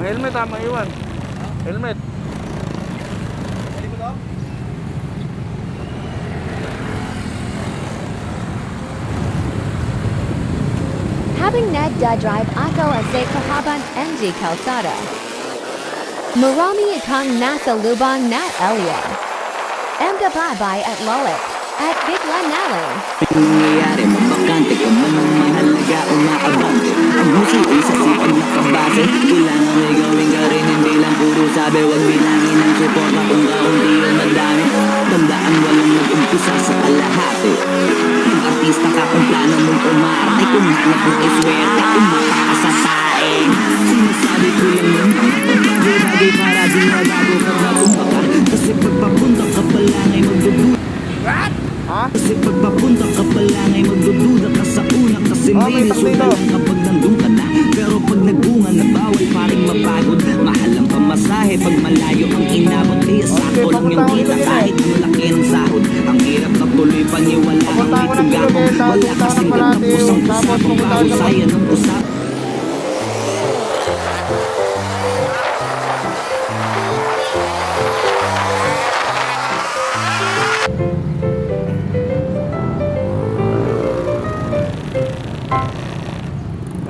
Helmet ha, maiwan. Helmet. Habang nagdadrive ako sa kahabang MG Calzada. Marami akong nasa lubang na area. Babay at lolit at bigla na lang. Nangyayari, mabakante ka man ng mahalaga, umaabante. Ang huso ay sa sipag nakabase. Kailangan may gawin ka rin, hindi lang puro sabi. Huwag bilangin ang suporta kung kaunti o madami. Tandaan walang nag-umpisa sa kalahati. Kung artista ka, kung plano mong umarte, kung hanap mo ay swerte, kung makakasa saing. Sinasabi ko lang yun, bagay para di mabago pag natumba ka. Kasi pagpapunta ka pala ngay magdududa. Kasi pagpapunta ka pala ngay magdududa ka sa una. Kasi may resulta lang kapag nandun ka na. Pero pag nagbunga na bawal paring mapagod. Mahal ang pamasahe pag malayo ang inabot. Kaya sakto lang yung kita kahit ang laki ng sahod. Ang hirap na tuloy paniwala ang may tugakong. Wala kasing gandang pusang-pusapang kahusayan ng usap.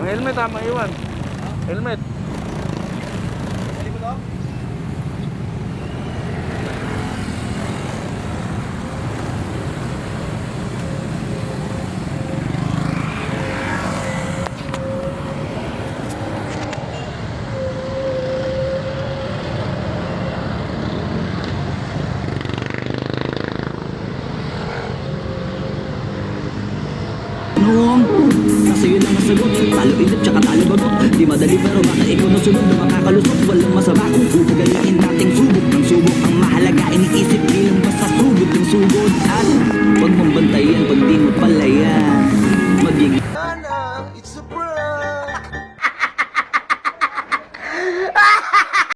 Helmet ha, maiwan. Helmet. Kasi yun lang ang sagot. Talo ilip tsaka talo bagot. Di madali pero baka ikaw na sunod na makakalusot. Walang masama kung pupagayain dating subok ng subok. Ang mahalaga iniisip bilang basta sugod ng sugod.